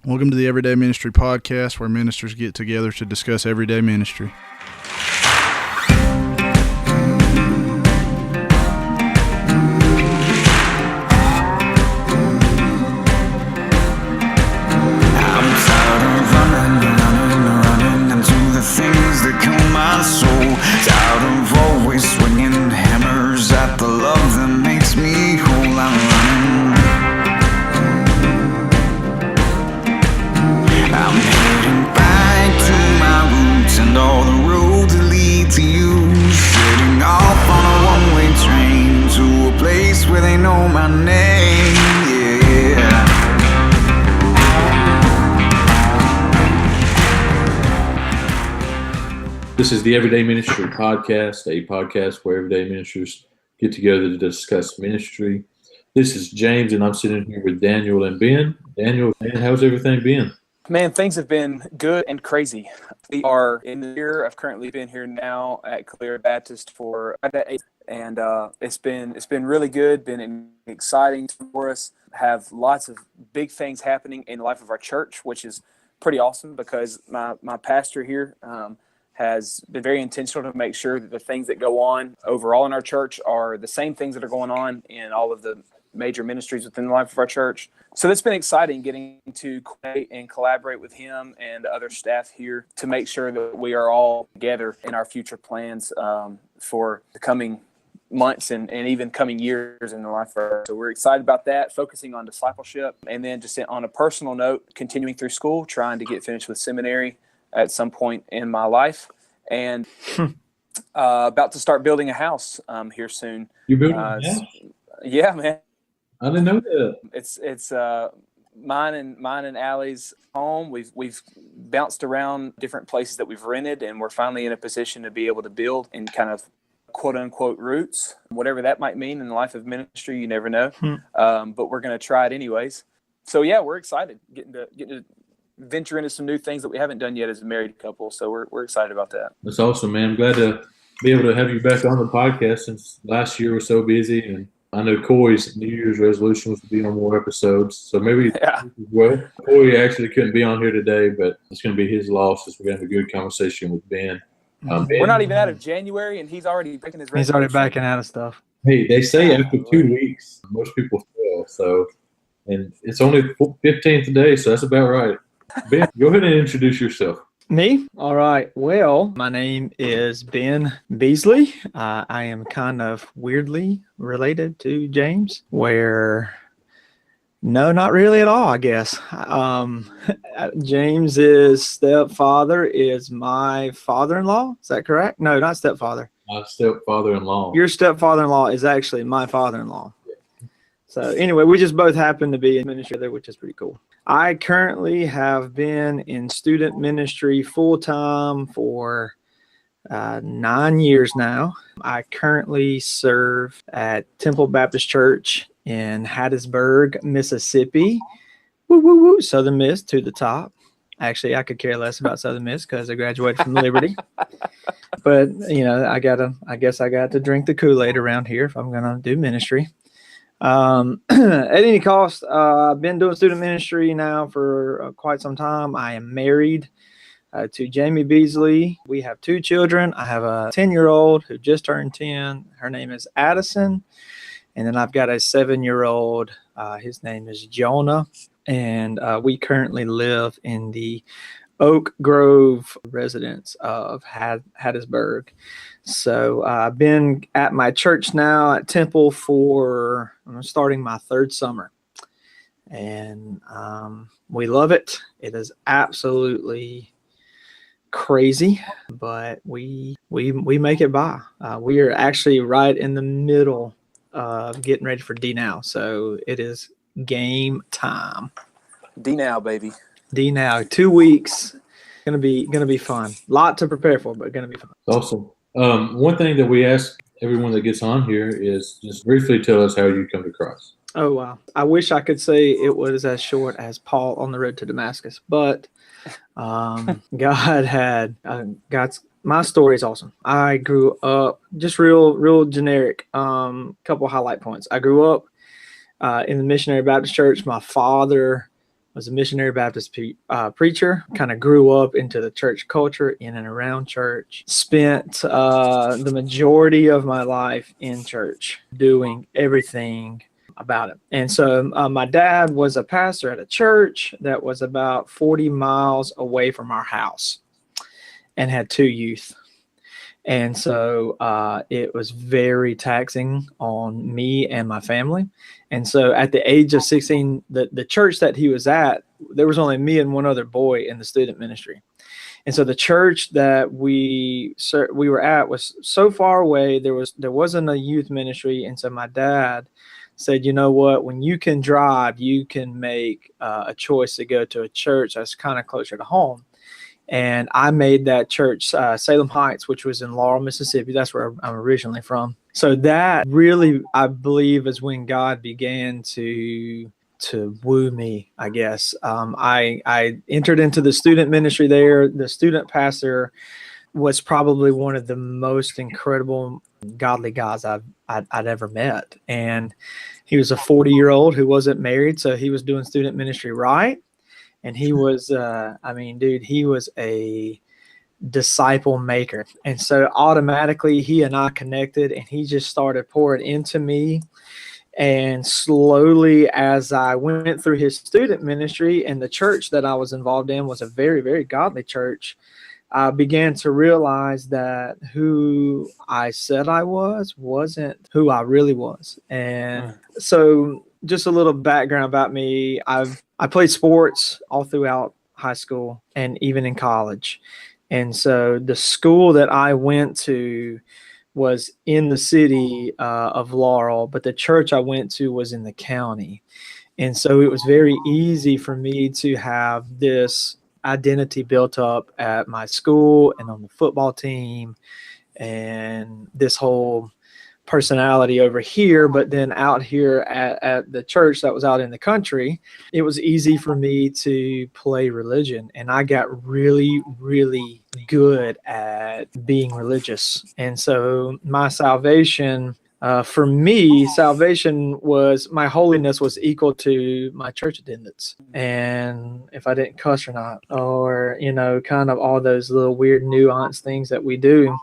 Welcome to the Everyday Ministry Podcast, where ministers get together to discuss everyday ministry. This is the Everyday Ministry Podcast, a podcast where everyday ministers get together to discuss ministry. This is James, and I'm sitting here with Daniel and Ben. Daniel, man, how's everything been? Man, things have been good and crazy. We are in the year. I've currently been here now at Clear Baptist for 8, and it's been really good. Been exciting for us. Have lots of big things happening in the life of our church, which is pretty awesome because my pastor here has been very intentional to make sure that the things that go on overall in our church are the same things that are going on in all of the major ministries within the life of our church. So it's been exciting getting to create and collaborate with him and other staff here to make sure that we are all together in our future plans for the coming months and even coming years in the life of our. So we're excited about that, focusing on discipleship, and then just on a personal note, continuing through school, trying to get finished with seminary at some point in my life, and about to start building a house here soon. You're building a house? Yeah, man. I didn't know that. It's mine and Allie's home. We've bounced around different places that we've rented, and we're finally in a position to be able to build in kind of quote unquote roots, whatever that might mean in the life of ministry. You never know, but we're going to try it anyways. So yeah, we're excited getting to venture into some new things that we haven't done yet as a married couple. So we're excited about that. That's awesome, man. I'm glad to be able to have you back on the podcast since last year was so busy. And I know Corey's New Year's resolution was to be on more episodes. So maybe, well, Corey actually couldn't be on here today, but it's going to be his loss as we're going to have a good conversation with Ben. Ben, we're not even out of January, and he's already breaking his resolution. He's already backing out of stuff. Hey, they say after 2 weeks, most people fail. So, and it's only the 15th today, so that's about right. Ben, go ahead and introduce yourself. Me? All right. Well, my name is Ben Beasley. I am kind of weirdly related to James, where no, not really at all, I guess. James's stepfather is my father-in-law. Is that correct? No, not stepfather. My stepfather-in-law. Your stepfather-in-law is actually my father-in-law. So anyway, we just both happen to be in ministry there, which is pretty cool. I currently have been in student ministry full-time for 9 years now. I currently serve at Temple Baptist Church in Hattiesburg, Mississippi. Woo, woo, woo. Southern Miss to the top. Actually, I could care less about Southern Miss because I graduated from Liberty. But, you know, I guess I got to drink the Kool-Aid around here if I'm going to do ministry. At any cost, I've been doing student ministry now for quite some time. I am married to Jamie Beasley. We have 2 children. I have a 10-year-old who just turned 10. Her name is Addison. And then I've got a 7-year-old. His name is Jonah. And we currently live in the Oak Grove residence of Hattiesburg. So I've been at my church now at Temple I'm starting my 3rd summer. And we love it. It is absolutely crazy, but we make it by. We are actually right in the middle of getting ready for D now. So it is game time. D now, baby. D now. 2 weeks. Gonna be fun. Lot to prepare for, but gonna be fun. Awesome. One thing that we ask everyone that gets on here is just briefly tell us how you come to Christ. Oh, wow. I wish I could say it was as short as Paul on the road to Damascus, but my story is awesome. I grew up just real generic. Couple highlight points. I grew up in the Missionary Baptist Church. My father was a missionary Baptist preacher, kind of grew up into the church culture in and around church, spent the majority of my life in church doing everything about it. And so my dad was a pastor at a church that was about 40 miles away from our house and had 2 youth. And so it was very taxing on me and my family. And so at the age of 16, the church that he was at, there was only me and one other boy in the student ministry. And so the church that we were at was so far away, there wasn't a youth ministry. And so my dad said, you know what, when you can drive, you can make a choice to go to a church that's kind of closer to home. And I made that church, Salem Heights, which was in Laurel, Mississippi. That's where I'm originally from. So that really, I believe, is when God began to woo me, I guess. I entered into the student ministry there. The student pastor was probably one of the most incredible godly guys I'd ever met. And he was a 40-year-old who wasn't married, so he was doing student ministry right. And he was, he was a disciple maker. And so automatically he and I connected, and he just started pouring into me. And slowly, as I went through his student ministry, and the church that I was involved in was a very, very godly church, I began to realize that who I said I wasn't who I really was. And so just a little background about me. I played sports all throughout high school and even in college. And so the school that I went to was in the city of Laurel, but the church I went to was in the county. And so it was very easy for me to have this identity built up at my school and on the football team and this whole personality over here. But then out here at the church that was out in the country, it was easy for me to play religion. And I got really, really good at being religious. And so my salvation, for me, salvation was, my holiness was equal to my church attendance. And if I didn't cuss or not, or, kind of all those little weird nuanced things that we do.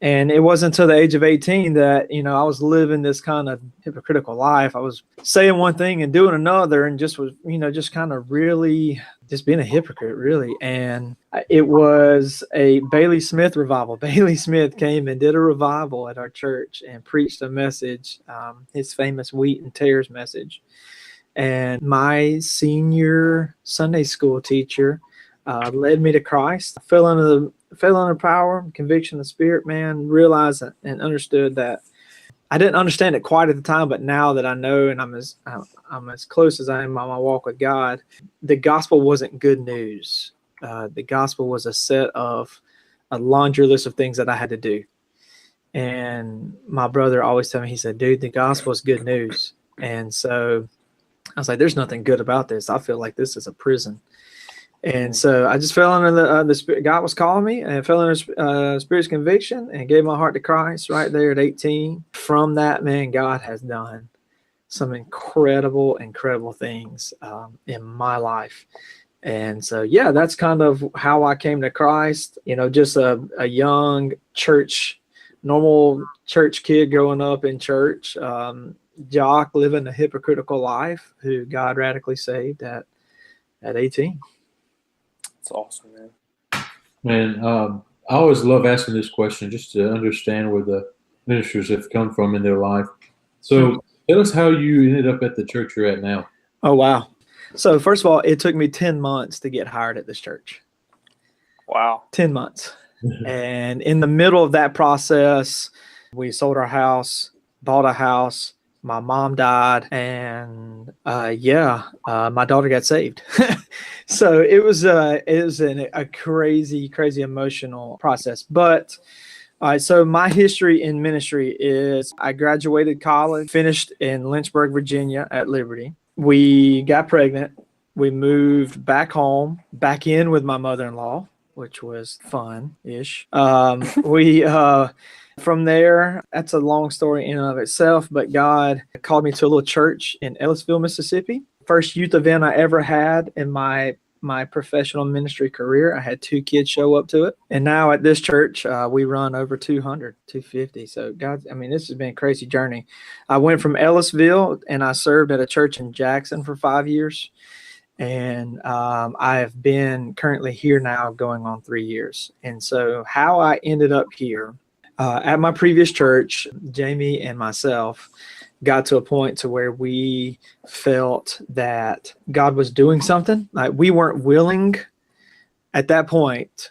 And it wasn't until the age of 18 that, I was living this kind of hypocritical life. I was saying one thing and doing another, and just was, just kind of really just being a hypocrite, really. And it was a Bailey Smith revival. Bailey Smith came and did a revival at our church and preached a message, his famous wheat and tares message. And my senior Sunday school teacher led me to Christ. I fell under power, conviction of the Spirit, man, realized and understood that I didn't understand it quite at the time, but now that I know, and I'm as close as I am on my walk with God, the gospel wasn't good news. The gospel was a laundry list of things that I had to do. And my brother always told me, he said, dude, the gospel is good news. And so I was like, there's nothing good about this. I feel like this is a prison. And so I just fell under the Spirit. God was calling me, and I fell under Spirit's conviction and gave my heart to Christ right there at 18. From that, man, God has done some incredible things in my life. And so, yeah, that's kind of how I came to Christ. Just a young normal church kid growing up in church, jock living a hypocritical life, who God radically saved at 18. It's awesome, man. Man, I always love asking this question just to understand where the ministers have come from in their life. So tell us how you ended up at the church you're at now. Oh, wow. So first of all, it took me 10 months to get hired at this church. Wow. 10 months. And in the middle of that process, we sold our house, bought a house. My mom died, and my daughter got saved. So it was a crazy emotional process. But so my history in ministry is I graduated college, finished in Lynchburg, Virginia at Liberty. We got pregnant. We moved back home, back in with my mother-in-law, which was fun-ish. From there, that's a long story in and of itself, but God called me to a little church in Ellisville, Mississippi. First youth event I ever had in my professional ministry career. I had 2 kids show up to it. And now at this church, we run over 200, 250. So God, I mean, this has been a crazy journey. I went from Ellisville and I served at a church in Jackson for 5 years. And I have been currently here now going on 3 years. And so how I ended up here at my previous church, Jamie and myself got to a point to where we felt that God was doing something. Like, we weren't willing at that point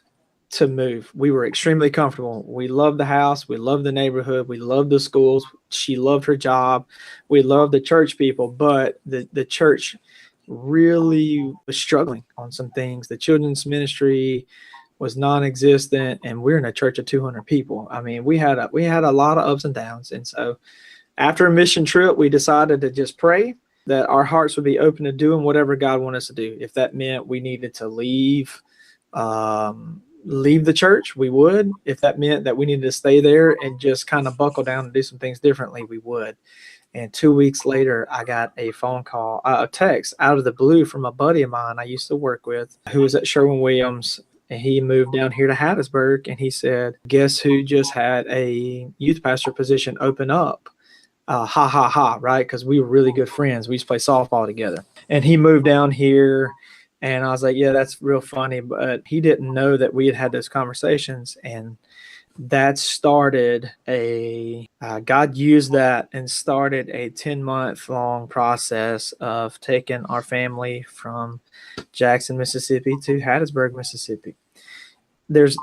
to move. We were extremely comfortable. We loved the house. We loved the neighborhood. We loved the schools. She loved her job. We loved the church people, but the church really was struggling on some things. The children's ministry was non-existent, and we're in a church of 200 people. I mean, we had a lot of ups and downs. And so after a mission trip, we decided to just pray that our hearts would be open to doing whatever God wanted us to do. If that meant we needed to leave the church, we would. If that meant that we needed to stay there and just kind of buckle down and do some things differently, we would. And 2 weeks later, I got a phone call, a text out of the blue from a buddy of mine I used to work with who was at Sherwin-Williams. And he moved down here to Hattiesburg, and he said, guess who just had a youth pastor position open up? Right? Because we were really good friends. We used to play softball together. And he moved down here, and I was like, yeah, that's real funny. But he didn't know that we had had those conversations. And that started God used that and started a 10-month long process of taking our family from Jackson, Mississippi to Hattiesburg, Mississippi. There's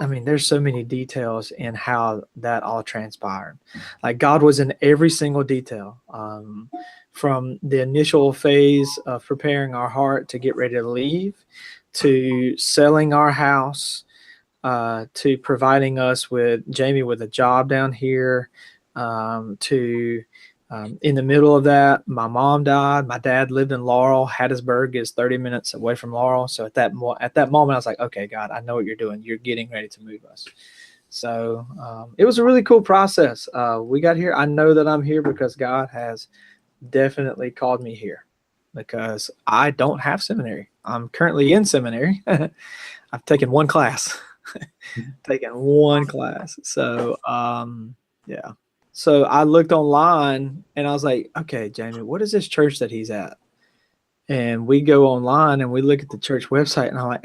so many details in how that all transpired. Like, God was in every single detail, from the initial phase of preparing our heart to get ready to leave, to selling our house, to providing us with Jamie with a job down here, to in the middle of that, my mom died. My dad lived in Laurel. Hattiesburg is 30 minutes away from Laurel. So at that moment, I was like, okay, God, I know what you're doing. You're getting ready to move us. So it was a really cool process. We got here. I know that I'm here because God has definitely called me here, because I don't have seminary. I'm currently in seminary. I've taken one class. So, yeah. So I looked online and I was like, okay, Jamie, what is this church that he's at? And we go online and we look at the church website, and I'm like,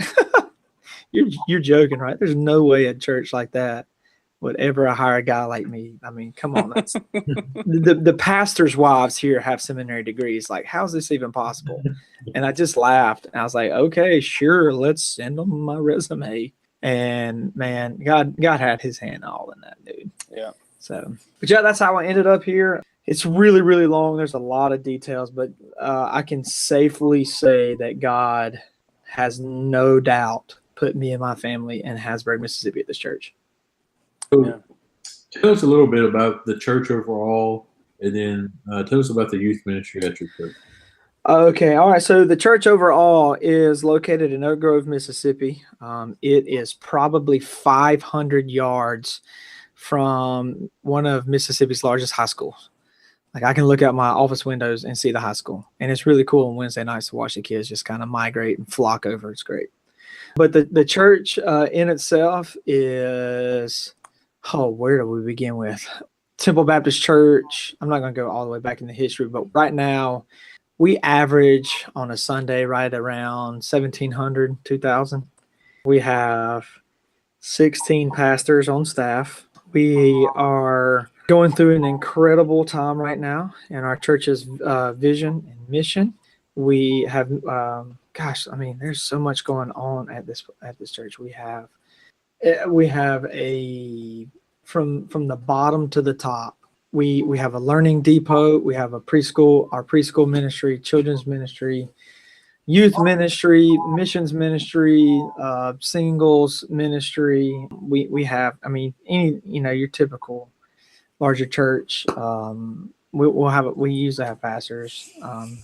you're joking, right? There's no way a church like that would ever hire a guy like me. I mean, come on. That's the pastors' wives here have seminary degrees. Like, how's this even possible? And I just laughed, and I was like, okay, sure. Let's send them my resume. And man, God had his hand all in that, dude. Yeah. So, but yeah, that's how I ended up here. It's really, really long. There's a lot of details, but I can safely say that God has no doubt put me and my family in Hattiesburg, Mississippi at this church. So, tell us a little bit about the church overall, and then tell us about the youth ministry at your church. Okay. All right. So the church overall is located in Oak Grove, Mississippi. It is probably 500 yards from one of Mississippi's largest high schools. Like, I can look out my office windows and see the high school, and it's really cool on Wednesday nights to watch the kids just kind of migrate and flock over. It's great. But the church in itself is, where do we begin with? Temple Baptist Church. I'm not going to go all the way back in the history, but right now we average on a Sunday right around 1,700, 2,000. We have 16 pastors on staff. We are going through an incredible time right now in our church's vision and mission. We have, there's so much going on at this church. We have from the bottom to the top. We have a learning depot. We have our preschool ministry, children's ministry, youth ministry, missions ministry, singles ministry. We have, your typical larger church. We usually have pastors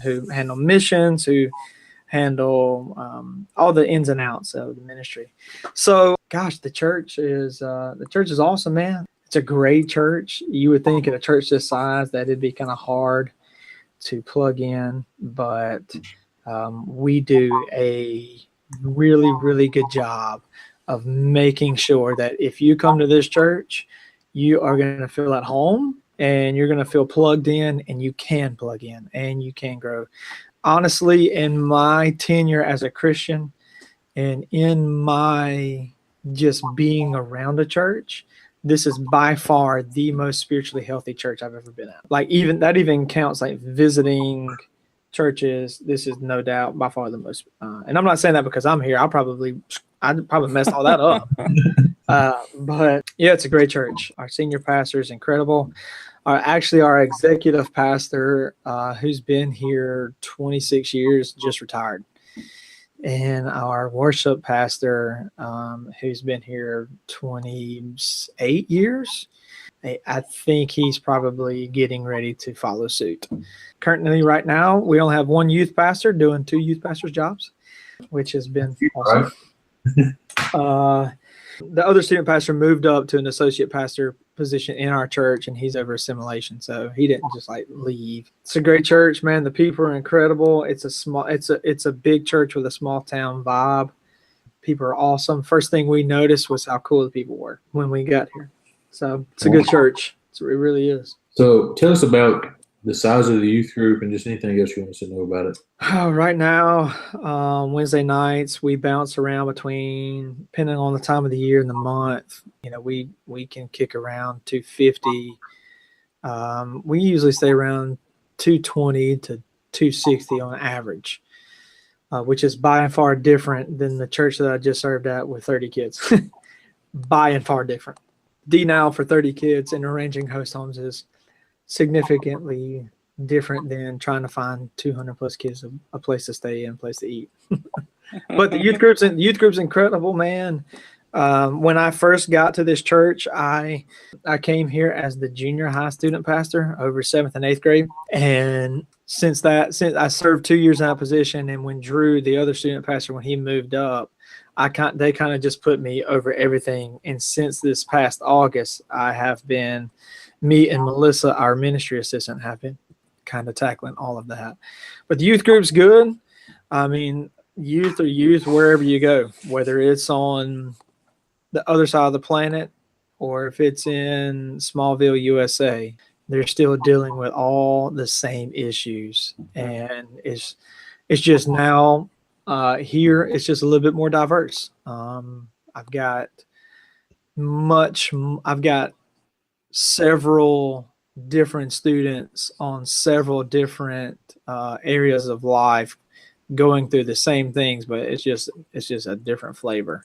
who handle missions, who handle all the ins and outs of the ministry. So, gosh, the church is awesome, man. It's a great church. You would think at a church this size that it'd be kind of hard to plug in, but we do a really, really good job of making sure that if you come to this church, you are going to feel at home and you're going to feel plugged in, and you can plug in and you can grow. Honestly, in my tenure as a Christian and in my just being around a church, this is by far the most spiritually healthy church I've ever been at. Like, even that even counts like visiting churches. This is no doubt by far the most. And I'm not saying that because I'm here. I'd probably messed all that up. But yeah, it's a great church. Our senior pastor is incredible. Our executive pastor, who's been here 26 years, just retired. And our worship pastor, who's been here 28 years, I think he's probably getting ready to follow suit. Currently, right now, we only have one youth pastor doing 2 youth pastors' jobs, which has been awesome. The other student pastor moved up to an associate pastor position in our church, and he's over assimilation, so he didn't just like leave. It's a great church, man. The people are incredible. It's a big church with a small town vibe. People are awesome. First thing we noticed was how cool the people were when we got here. So it's a good church. It really is. So tell us about the size of the youth group and just anything else you want us to know about it. Right now, Wednesday nights, we bounce around between, depending on the time of the year and the month, we can kick around 250. We usually stay around 220 to 260 on average, which is by and far different than the church that I just served at with 30 kids. By and far different. D-Now for 30 kids and arranging host homes is significantly different than trying to find 200 plus kids a place to stay and a place to eat. But the youth group's incredible, man. When I first got to this church, I came here as the junior high student pastor over 7th and 8th grade. And since I served 2 years in that position, and when Drew, the other student pastor, when he moved up, they kind of just put me over everything. And since this past August, me and Melissa, our ministry assistant, have been kind of tackling all of that. But the youth group's good. I mean, youth are youth wherever you go, whether it's on the other side of the planet or if it's in Smallville, USA, they're still dealing with all the same issues. And it's just now here, it's just a little bit more diverse. I've got several different students on several different areas of life going through the same things, but it's just a different flavor.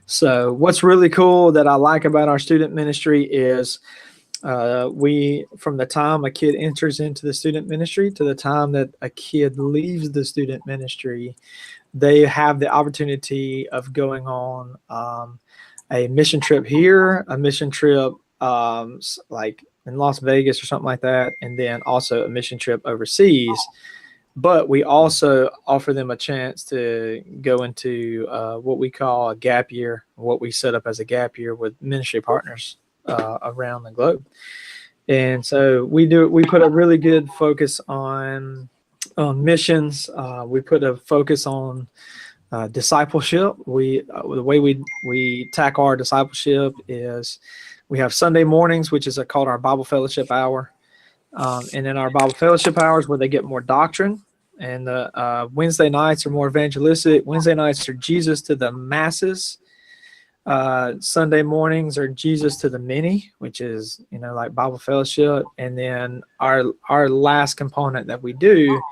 So what's really cool that I like about our student ministry is from the time a kid enters into the student ministry to the time that a kid leaves the student ministry, they have the opportunity of going on a mission trip here, a mission trip like in Las Vegas or something like that, and then also a mission trip overseas. But we also offer them a chance to go into what we call a gap year, what we set up as a gap year with ministry partners around the globe. And so we put a really good focus on missions. We put a focus on discipleship. The way we tackle our discipleship is we have Sunday mornings, which is called our Bible Fellowship Hour. And then our Bible Fellowship Hours where they get more doctrine. And the Wednesday nights are more evangelistic. Wednesday nights are Jesus to the masses. Sunday mornings are Jesus to the many, which is, like Bible Fellowship. And then our last component that we do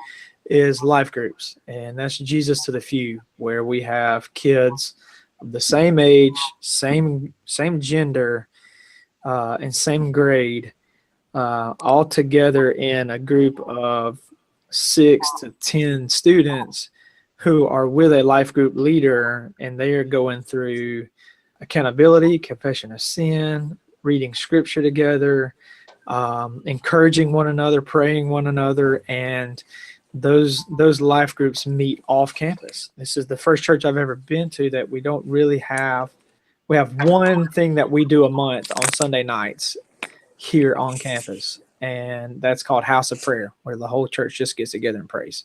is life groups. And that's Jesus to the few, where we have kids of the same age, same gender, and same grade, all together in a group of 6 to 10 students who are with a life group leader, and they are going through accountability, confession of sin, reading scripture together, encouraging one another, praying one another, and those life groups meet off campus. This is the first church I've ever been to that we don't really have. We have one thing that we do a month on Sunday nights here on campus, and that's called House of Prayer, where the whole church just gets together and prays.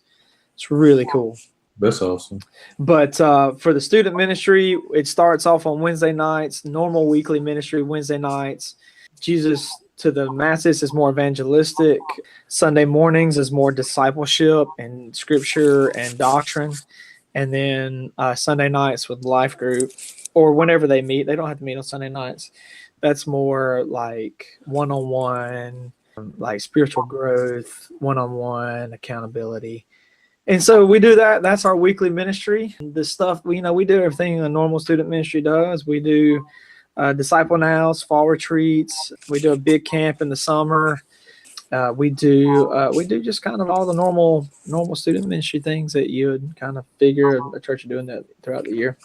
It's really cool. That's awesome. But for the student ministry, it starts off on Wednesday nights, normal weekly ministry Wednesday nights. Jesus to the masses is more evangelistic. Sunday mornings is more discipleship and scripture and doctrine. And then Sunday nights with life group, or whenever they meet. They don't have to meet on Sunday nights. That's more like one-on-one, like spiritual growth, one-on-one accountability. And so we do that. That's our weekly ministry. The stuff, we do everything a normal student ministry does. We do Disciple Nows, fall retreats. We do a big camp in the summer. We do just kind of all the normal student ministry things that you would kind of figure a church doing that throughout the year.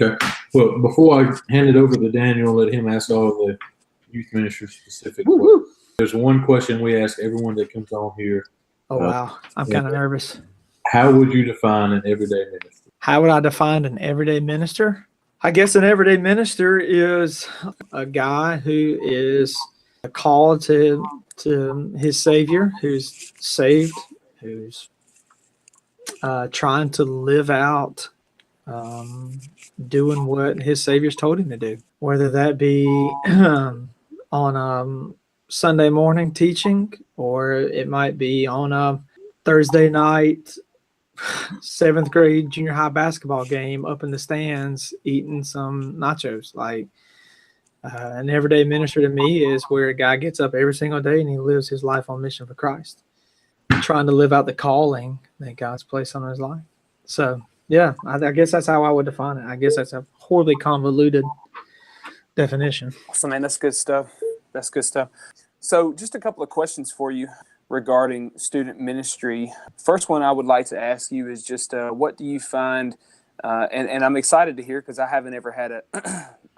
Okay. Well, before I hand it over to Daniel, let him ask all the youth ministry specific. There's one question we ask everyone that comes on here. Oh, wow. I'm kind of nervous. How would you define an everyday minister? How would I define an everyday minister? I guess an everyday minister is a guy who is called to his Savior, who's saved, who's trying to live out doing what his Savior's told him to do, whether that be on Sunday morning teaching, or it might be on a Thursday night 7th grade junior high basketball game up in the stands eating some nachos. Like an everyday minister to me is where a guy gets up every single day and he lives his life on mission for Christ, trying to live out the calling that God's placed on his life. So yeah, I guess that's how I would define it. I guess that's a horribly convoluted definition. Awesome, man. That's good stuff. That's good stuff. So just a couple of questions for you regarding student ministry. First one I would like to ask you is just what do you find, and I'm excited to hear because I haven't ever had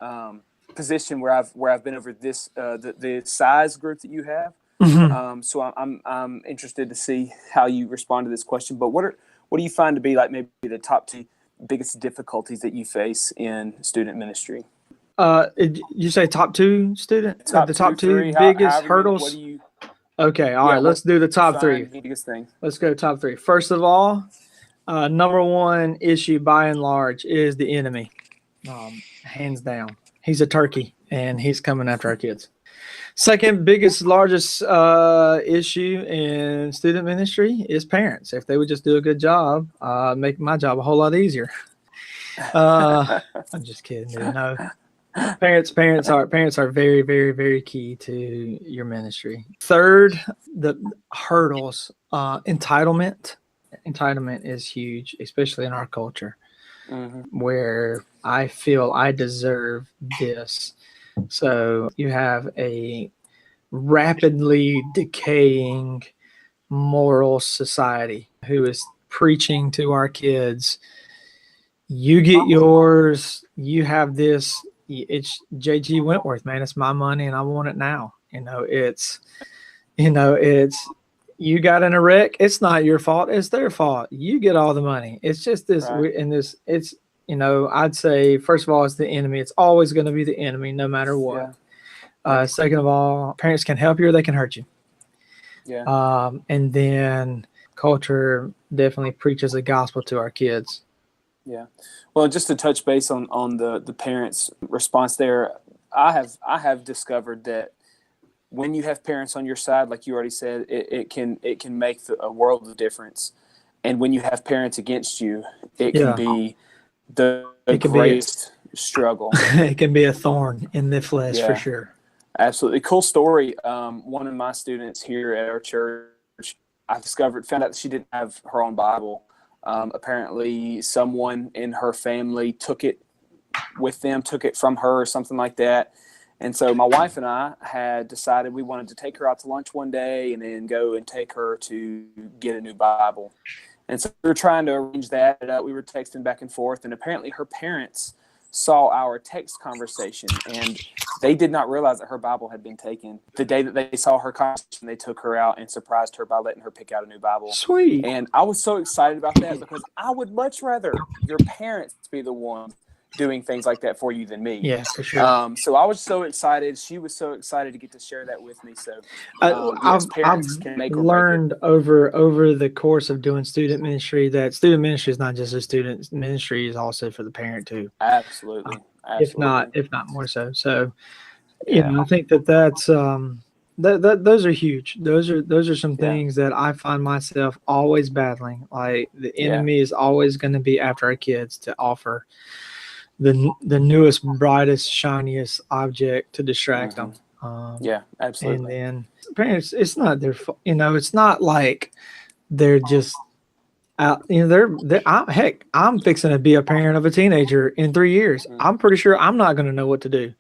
a position where I've been over this the size group that you have. Mm-hmm. So I'm interested to see how you respond to this question. But what do you find to be like maybe the top 2 biggest difficulties that you face in student ministry? You say top 2 student? Top the top 2 3, biggest however hurdles? What do you Okay, all right, let's do the top 3. Biggest thing. Let's go top 3. First of all, number 1 issue by and large is the enemy. Hands down. He's a turkey, and he's coming after our kids. Second biggest, largest issue in student ministry is parents. If they would just do a good job, make my job a whole lot easier. I'm just kidding, dude. No. Parents are very, very, very key to your ministry. Third, the hurdles. Entitlement is huge, especially in our culture, where I feel I deserve this. So you have a rapidly decaying moral society who is preaching to our kids, you get yours, you have this. It's J.G. Wentworth, man. It's my money and I want it now. It's you got in a wreck. It's not your fault. It's their fault. You get all the money. It's just this, right. And this, it's, I'd say, first of all, it's the enemy. It's always going to be the enemy, no matter what. Yeah. Second of all, parents can help you or they can hurt you. Yeah. And then culture definitely preaches the gospel to our kids. Yeah. Well, just to touch base on the parents' response there, I have discovered that when you have parents on your side, like you already said, it can make a world of difference. And when you have parents against you, it can be the greatest struggle. It can be a thorn in the flesh for sure. Absolutely. Cool story. One of my students here at our church, I found out that she didn't have her own Bible. Apparently someone in her family took it from her or something like that. And so my wife and I had decided we wanted to take her out to lunch one day and then go and take her to get a new Bible. And so we were trying to arrange that. We were texting back and forth, and apparently her parents saw our text conversation, and they did not realize that her Bible had been taken. The day that they saw her conversation, they took her out and surprised her by letting her pick out a new Bible. Sweet. And I was so excited about that because I would much rather your parents be the ones doing things like that for you than me. Yeah, for sure. So I was so excited. She was so excited to get to share that with me. So I've parents can make or break it. learned over the course of doing student ministry that student ministry is not just a student ministry, is also for the parent too. Absolutely. If not more so. So, Yeah. I think that's those are huge. Those are some things that I find myself always battling. Like the enemy is always going to be after our kids to offer the newest, brightest, shiniest object to distract them. Absolutely. And then parents, it's not their fault. It's not like they're just out. I'm fixing to be a parent of a teenager in 3 years. I'm pretty sure I'm not going to know what to do.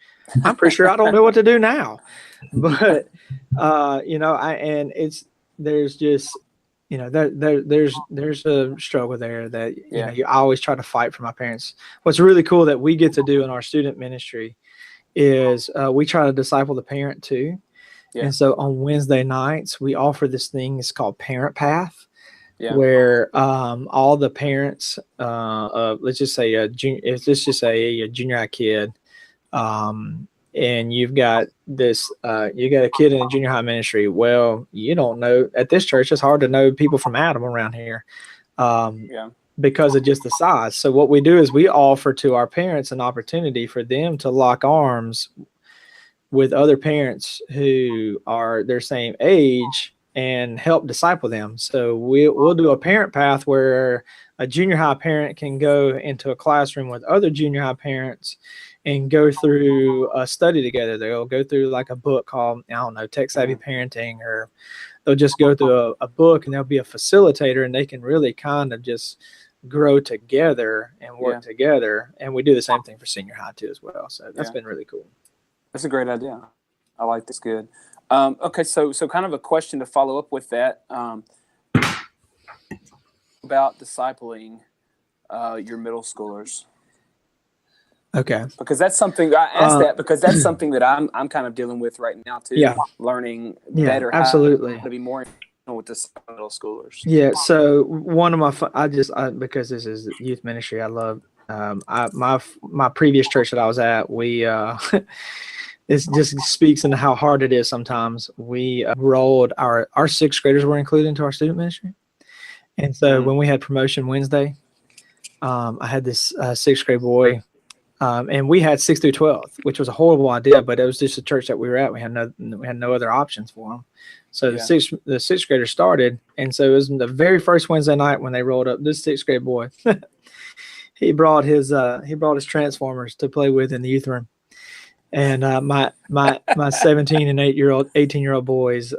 I'm pretty sure I don't know what to do now. But there's just there's a struggle there that you always try to fight for my parents. What's really cool that we get to do in our student ministry is we try to disciple the parent too. And so on Wednesday nights we offer this thing. It's called Parent Path, where all the parents let's just say a junior high kid, and you've got this you got a kid in a junior high ministry. Well, you don't know at this church, it's hard to know people from Adam around here because of just the size. So what we do is we offer to our parents an opportunity for them to lock arms with other parents who are their same age and help disciple them. So we'll do a parent path where a junior high parent can go into a classroom with other junior high parents and go through a study together. They'll go through like a book called, Tech Savvy Parenting, or they'll just go through a book, and there'll be a facilitator, and they can really kind of just grow together and work together. And we do the same thing for senior high too as well. So that's been really cool. That's a great idea. I like this. Good. Okay. So kind of a question to follow up with that, about discipling your middle schoolers. Okay. Because that's something I asked that because that's something that I'm kind of dealing with right now too. Yeah. Learning better absolutely. how to be more with the middle schoolers. Yeah. So one of my because this is youth ministry, I love my previous church that I was at. We it just speaks into how hard it is sometimes. We rolled our sixth graders were included into our student ministry, and so when we had promotion Wednesday, I had this sixth grade boy. And we had 6th through 12th, which was a horrible idea, but it was just a church that we were at. We had no other options for them. So the sixth grader started, and so it was the very first Wednesday night when they rolled up. This 6th grade boy, he brought his Transformers to play with in the youth room, and my 17 and 18-year-old boys,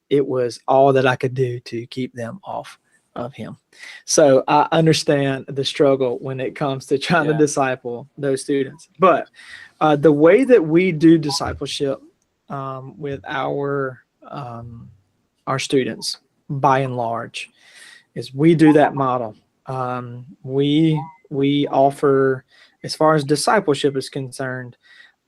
it was all that I could do to keep them off of him. So I understand the struggle when it comes to trying to disciple those students. But the way that we do discipleship with our students, by and large, is we do that model. We offer, as far as discipleship is concerned,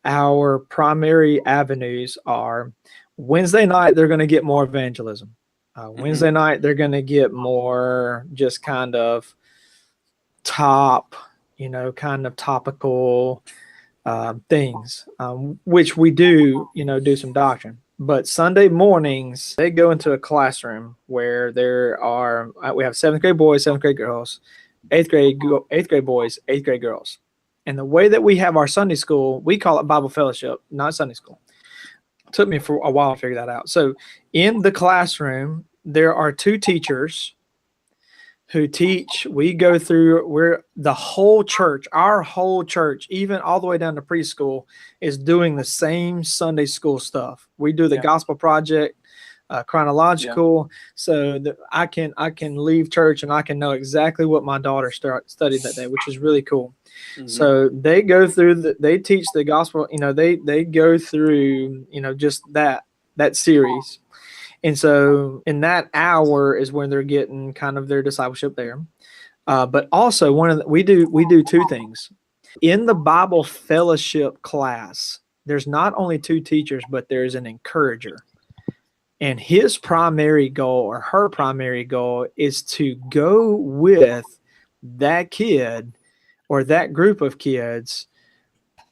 our primary avenues are Wednesday night, they're going to get more evangelism. Wednesday night, they're going to get more just kind of topical things, which we do some doctrine. But Sunday mornings, they go into a classroom where we have 7th grade boys, 7th grade girls, 8th grade boys, 8th grade girls. And the way that we have our Sunday school, we call it Bible fellowship, not Sunday school. Took me for a while to figure that out. So in the classroom, there are 2 teachers who teach. We go through the whole church, our whole church, even all the way down to preschool, is doing the same Sunday school stuff. We do the gospel project, chronological, so that I can leave church and I can know exactly what my daughter studied that day, which is really cool. So they go through they teach the gospel, they go through, just that series. And so in that hour is when they're getting kind of their discipleship there. But also we do 2 things. In the Bible fellowship class, there's not only 2 teachers, but there's an encourager. And his primary goal or her primary goal is to go with that kid or that group of kids,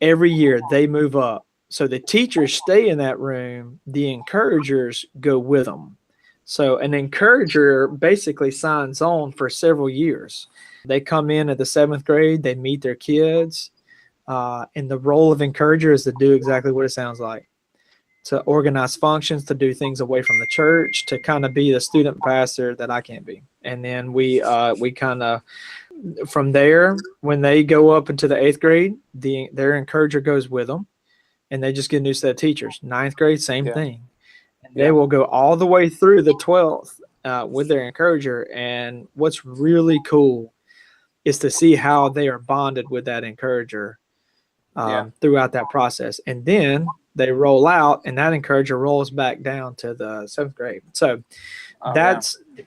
every year they move up. So the teachers stay in that room, the encouragers go with them. So an encourager basically signs on for several years. They come in at the 7th grade, they meet their kids, and the role of encourager is to do exactly what it sounds like, to organize functions, to do things away from the church, to kind of be the student pastor that I can't be. And then we kind of, from there, when they go up into the 8th grade, their encourager goes with them, and they just get a new set of teachers. 9th grade, same thing. And they will go all the way through the 12th with their encourager. And what's really cool is to see how they are bonded with that encourager throughout that process. And then they roll out, and that encourager rolls back down to the 7th grade. So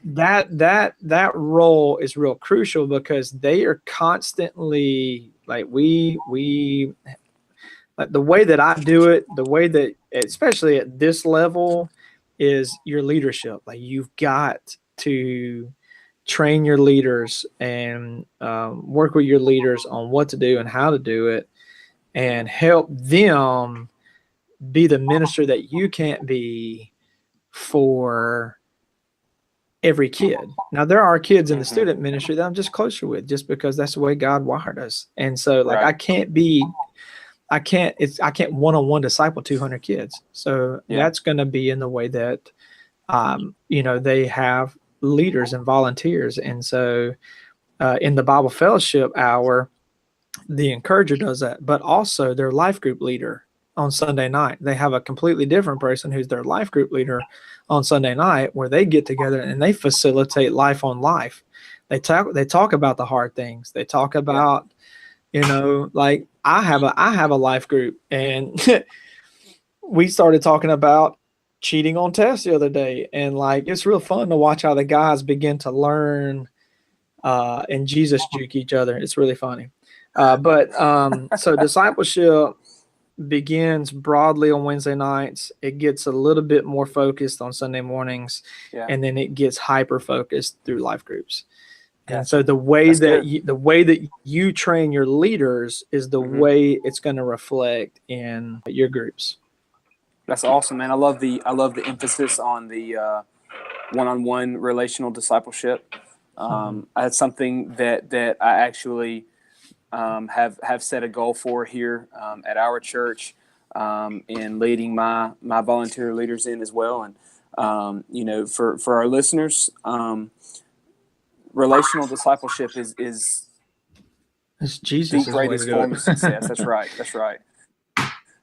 that role is real crucial, because they are constantly, like, we like the way that I do it, the way that, especially at this level, is your leadership. Like, you've got to train your leaders and work with your leaders on what to do and how to do it, and help them be the minister that you can't be for every kid. Now, there are kids in the student ministry that I'm just closer with, just because that's the way God wired us. And so, like, I can't one-on-one disciple 200 kids. So that's going to be in the way that, they have leaders and volunteers. And so in the Bible fellowship hour, the encourager does that, but also their life group leader on Sunday night. They have a completely different person who's their life group leader on Sunday night, where they get together and they facilitate life on life. They talk about the hard things. They talk about, like, I have a life group, and we started talking about cheating on tests the other day. And, like, it's real fun to watch how the guys begin to learn and Jesus juke each other. It's really funny. So discipleship begins broadly on Wednesday nights. It gets a little bit more focused on Sunday mornings, and then it gets hyper focused through life groups. And so the way that you train your leaders is the way it's going to reflect in your groups. That's awesome, man. I love the emphasis on the one-on-one relational discipleship. That's something that I actually have set a goal for here at our church, in leading my volunteer leaders in as well. And for our listeners, relational discipleship is Jesus' the greatest form of success. That's right.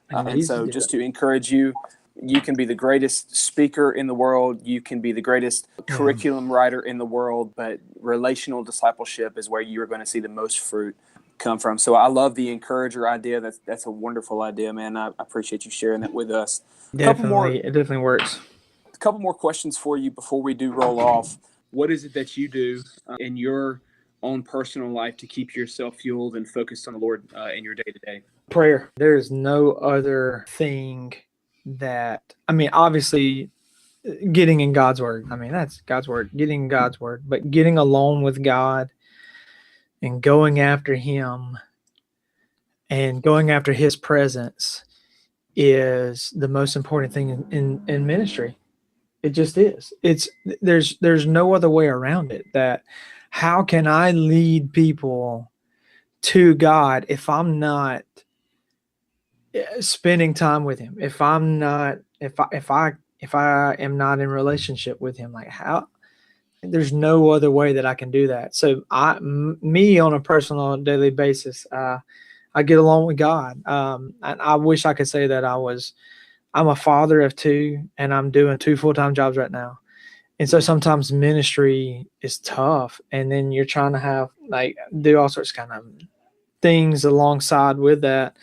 And so, just to encourage you, you can be the greatest speaker in the world. You can be the greatest curriculum writer in the world, but relational discipleship is where you're going to see the most fruit come from. So I love the encourager idea. That's a wonderful idea, man. I appreciate you sharing that with us. It definitely works. A couple more questions for you before we do roll off. What is it that you do in your own personal life to keep yourself fueled and focused on the Lord in your day-to-day? Prayer. There is no other thing that, obviously, getting in God's word. That's God's word, getting in God's word, but getting alone with God and going after Him and going after His presence is the most important thing in ministry. It just is. There's no other way around it. That how can I lead people to God if I'm not spending time with Him? If I am not in relationship with Him, like, how? There's no other way that I can do that. So me on a personal daily basis, I get along with God. And I wish I could say that I'm a father of 2, and I'm doing 2 full-time jobs right now. And so sometimes ministry is tough, and then you're trying to do all sorts of kind of things alongside with that,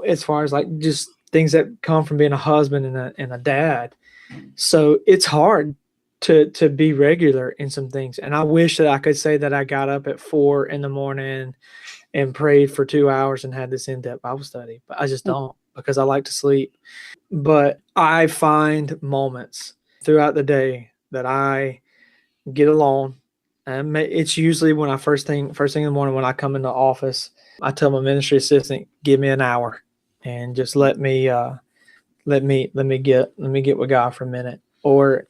as far as like just things that come from being a husband and a dad. So it's hard to be regular in some things. And I wish that I could say that I got up at 4 a.m. and prayed for 2 hours and had this in-depth Bible study, but I just don't, because I like to sleep. But I find moments throughout the day that I get alone It's usually when I first thing in the morning when I come in the office, I tell my ministry assistant, give me an hour and just let me get with God for a minute. Or,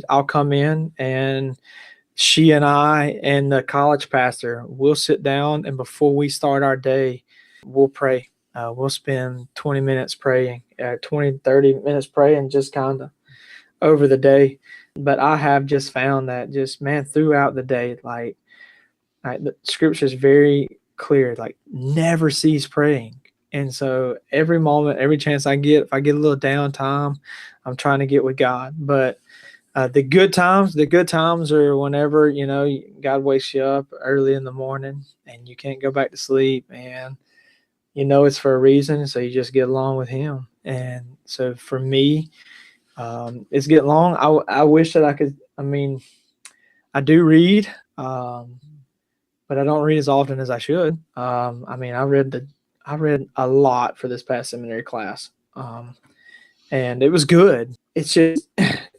I'll come in and she and I and the college pastor will sit down, and before we start our day, we'll pray. We'll spend 20 minutes praying, 20, 30 minutes praying, just kind of over the day. But I have just found that throughout the day, like the scripture is very clear, like never cease praying. And so every moment, every chance I get, if I get a little downtime, I'm trying to get with God. But the good times are whenever, God wakes you up early in the morning and you can't go back to sleep, and it's for a reason. So you just get along with him. And so for me, it's getting long. I wish that I could, I do read, but I don't read as often as I should. I read a lot for this past seminary class. And it was good. It's just,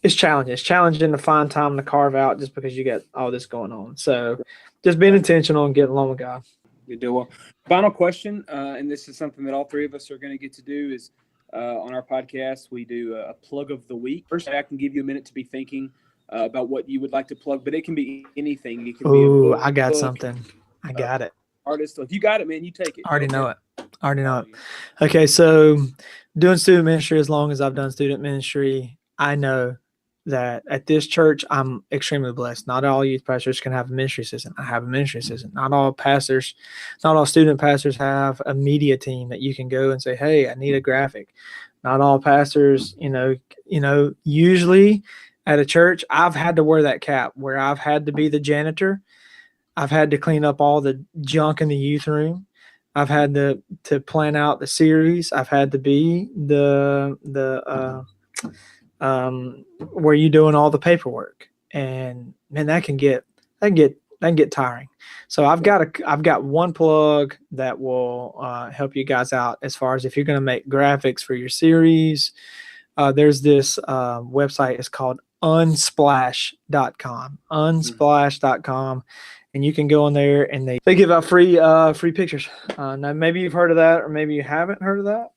it's challenging. It's challenging to find time to carve out just because you got all this going on. So just being intentional and getting along with God. Good deal. Well, final question, and this is something that all three of us are going to get to do is on our podcast, we do a plug of the week. First, I can give you a minute to be thinking about what you would like to plug, but it can be anything. It can be a book, I got something. I got it. Artist. If you got it, man, you take it. I already know it. Okay, so doing student ministry as long as I've done student ministry, I know that at this church, I'm extremely blessed. Not all youth pastors can have a ministry assistant. I have a ministry assistant. Not all student pastors have a media team that you can go and say, hey, I need a graphic. Not all pastors, usually at a church, I've had to wear that cap where I've had to be the janitor. I've had to clean up all the junk in the youth room. I've had to plan out the series. I've had to be where you doing all the paperwork, and man, that can get tiring. So I've got one plug that will help you guys out as far as if you're going to make graphics for your series. There's this website. It's called unsplash.com. Unsplash.com. And you can go on there and they give out free pictures. Now maybe you've heard of that, or maybe you haven't heard of that.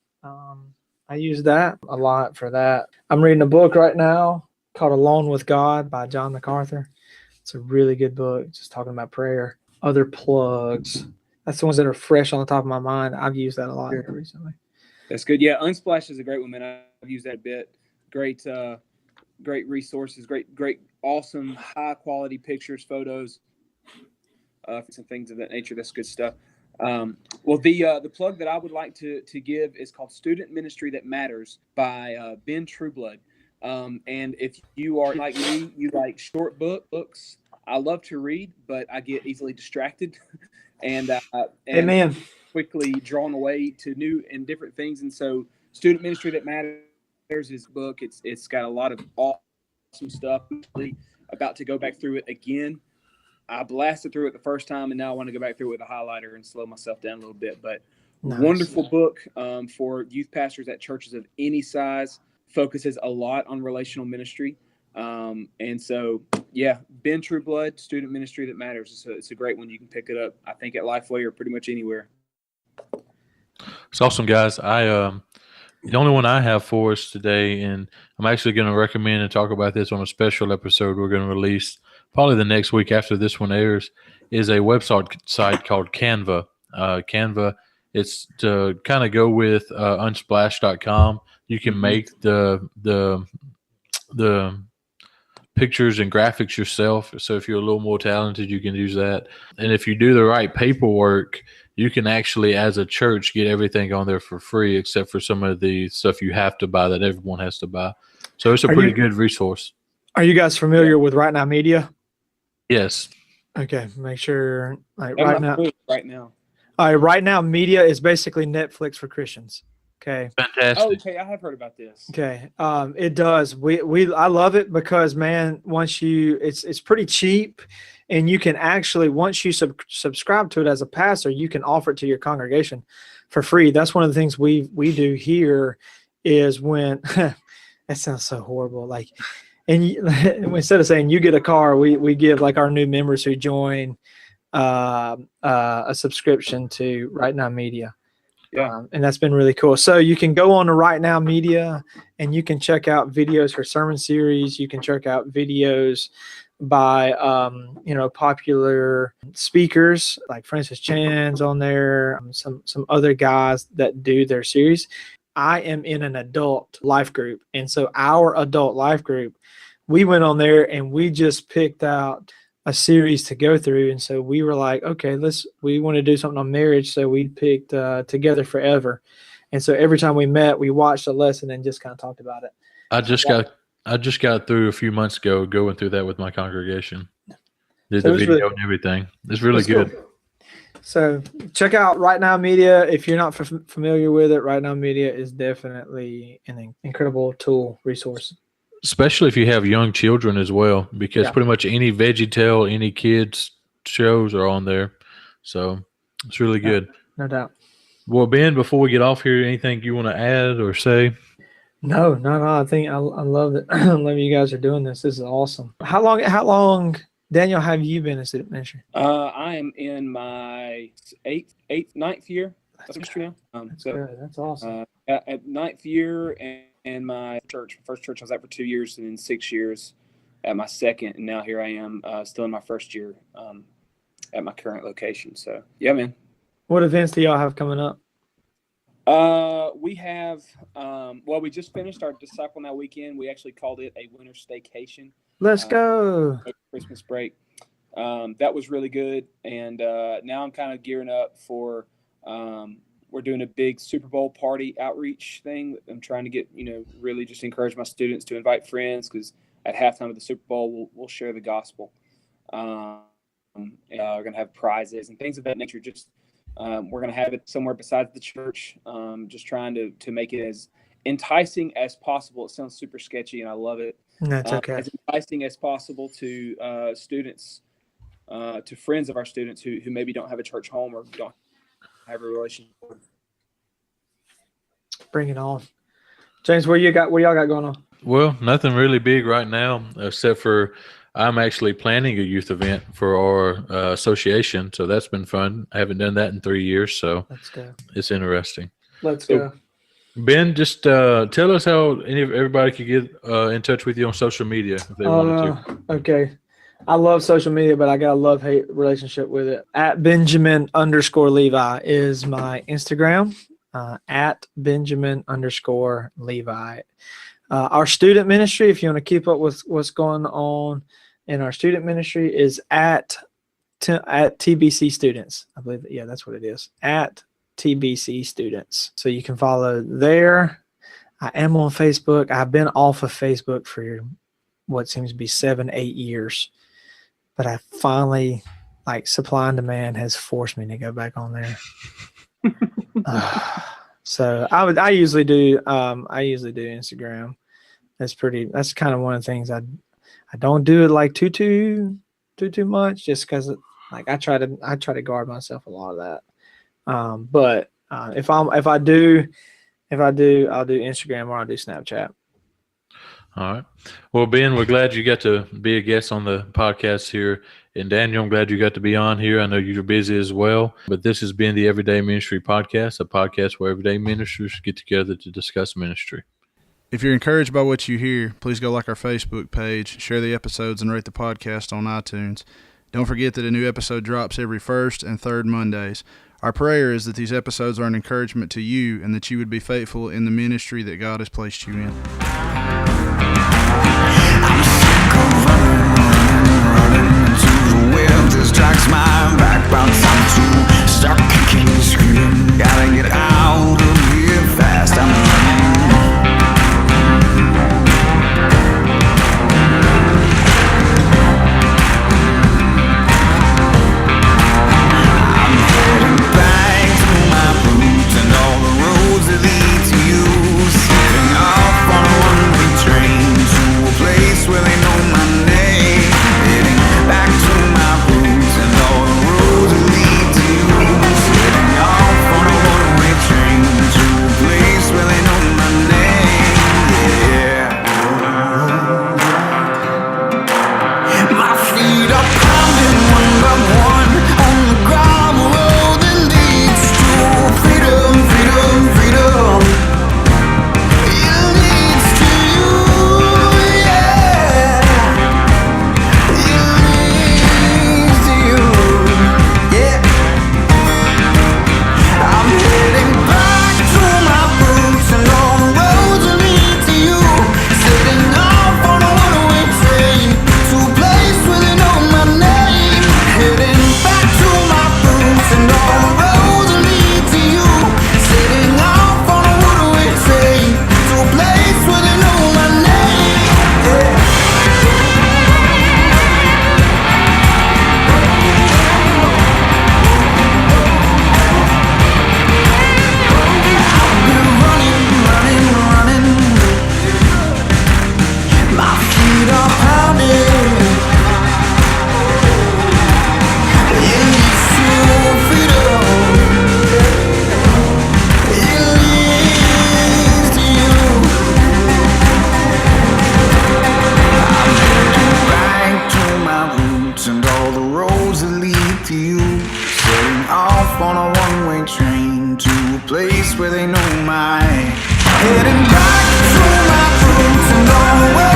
I use that a lot for that. I'm reading a book right now called Alone with God by John MacArthur. It's a really good book, just talking about prayer. Other plugs. That's the ones that are fresh on the top of my mind. I've used that a lot recently. That's good. Yeah, Unsplash is a great one, man. I've used that a bit. Great resources, great, awesome, high quality pictures, photos. Some things of that nature. That's good stuff. Well, the plug that I would like to give is called Student Ministry That Matters by Ben Trueblood. And if you are like me, you like short books. I love to read, but I get easily distracted and Amen. Quickly drawn away to new and different things. And so Student Ministry That Matters is a book. It's got a lot of awesome stuff. I'm about to go back through it again. I blasted through it the first time, and now I want to go back through it with a highlighter and slow myself down a little bit. But nice. Wonderful book for youth pastors at churches of any size. Focuses a lot on relational ministry. And so, yeah, Ben Trueblood, Student Ministry That Matters. It's a great one. You can pick it up, I think, at Lifeway or pretty much anywhere. It's awesome, guys. The only one I have for us today, and I'm actually going to recommend and talk about this on a special episode we're going to release probably the next week after this one airs, is a website called Canva. Canva, it's to kind of go with unsplash.com. You can make the pictures and graphics yourself. So if you're a little more talented, you can use that. And if you do the right paperwork, you can actually, as a church, get everything on there for free, except for some of the stuff you have to buy that everyone has to buy. So it's a pretty good resource. Are you guys familiar with Right Now Media? Yes. Okay. Make sure Right Now. All right. Right Now Media is basically Netflix for Christians. Okay. Fantastic. Oh, okay. I have heard about this. Okay. It does. I love it because, man, it's pretty cheap, and you can actually, once you subscribe to it as a pastor, you can offer it to your congregation for free. That's one of the things we do here is when that sounds so horrible. Like And instead of saying you get a car, we give like our new members who join a subscription to Right Now Media. Yeah. And that's been really cool. So you can go on to Right Now Media and you can check out videos for sermon series. You can check out videos by, popular speakers like Francis Chan's on there, some other guys that do their series. I am in an adult life group. And so our adult life group, we went on there and we just picked out a series to go through. And so we were like, okay, we want to do something on marriage. So we picked Together Forever. And so every time we met, we watched a lesson and just kind of talked about it. I just got through a few months ago going through that with my congregation. Did So the video and everything. It's really good. Cool. So check out Right Now Media. If you're not familiar with it, Right Now Media is definitely an incredible tool, resource. Especially if you have young children as well, because pretty much any VeggieTale, any kids shows are on there. So it's really good. No doubt. Well, Ben, before we get off here, anything you want to add or say? No. I think I love it. I love you guys are doing this. This is awesome. How long, Daniel, have you been in student ministry? I am in my ninth year of ministry now. That's awesome. At ninth year and my first church I was at for 2 years, and then 6 years at my second, and now here I am still in my first year at my current location. So yeah, man. What events do y'all have coming up? We have we just finished our Disciple Now weekend. We actually called it a winter staycation. Let's go. Christmas break. That was really good, and now I'm kind of gearing up for we're doing a big Super Bowl party outreach thing. I'm trying to get, really just encourage my students to invite friends, because at halftime of the Super Bowl, we'll share the gospel. We're going to have prizes and things of that nature. Just we're going to have it somewhere besides the church. Just trying to make it as enticing as possible. It sounds super sketchy, and I love it. That's okay. As enticing as possible to students, to friends of our students who maybe don't have a church home or don't have a relationship. Bring it on. James, what y'all got going on? Well, nothing really big right now, except for I'm actually planning a youth event for our association. So that's been fun. I haven't done that in 3 years. So let's go. It's interesting. Let's go. Ben, just tell us how everybody could get in touch with you on social media if they wanted to. Okay. I love social media, but I got a love-hate relationship with it. At Benjamin_Levi is my Instagram. At Benjamin_Levi. Our student ministry, if you want to keep up with what's going on in our student ministry, is at TBC Students. I believe that's what it is. At TBC Students. So you can follow there. I am on Facebook. I've been off of Facebook for what seems to be 7-8 years. But I finally, supply and demand has forced me to go back on there. So I usually do Instagram. That's kind of one of the things I don't do it too much, just because I try to guard myself a lot of that. But if I do, I'll do Instagram or I'll do Snapchat. All right. Well, Ben, we're glad you got to be a guest on the podcast here. And Daniel, I'm glad you got to be on here. I know you're busy as well, but this has been the Everyday Ministry Podcast, a podcast where everyday ministers get together to discuss ministry. If you're encouraged by what you hear, please go like our Facebook page, share the episodes, and rate the podcast on iTunes. Don't forget that a new episode drops every first and third Mondays. Our prayer is that these episodes are an encouragement to you and that you would be faithful in the ministry that God has placed you in. I'm sick of running into the wind. Distracts my back, about time to start kicking and screaming. Gotta get out of here fast. I'm running. I'm heading back to my roots and all the roads that lead to you. Setting off on a one-way train to a place where they know my name. Heading back to my roots and all the roads that lead to you. Setting off on a one-way train. place where they know my heading back to my roots and all the way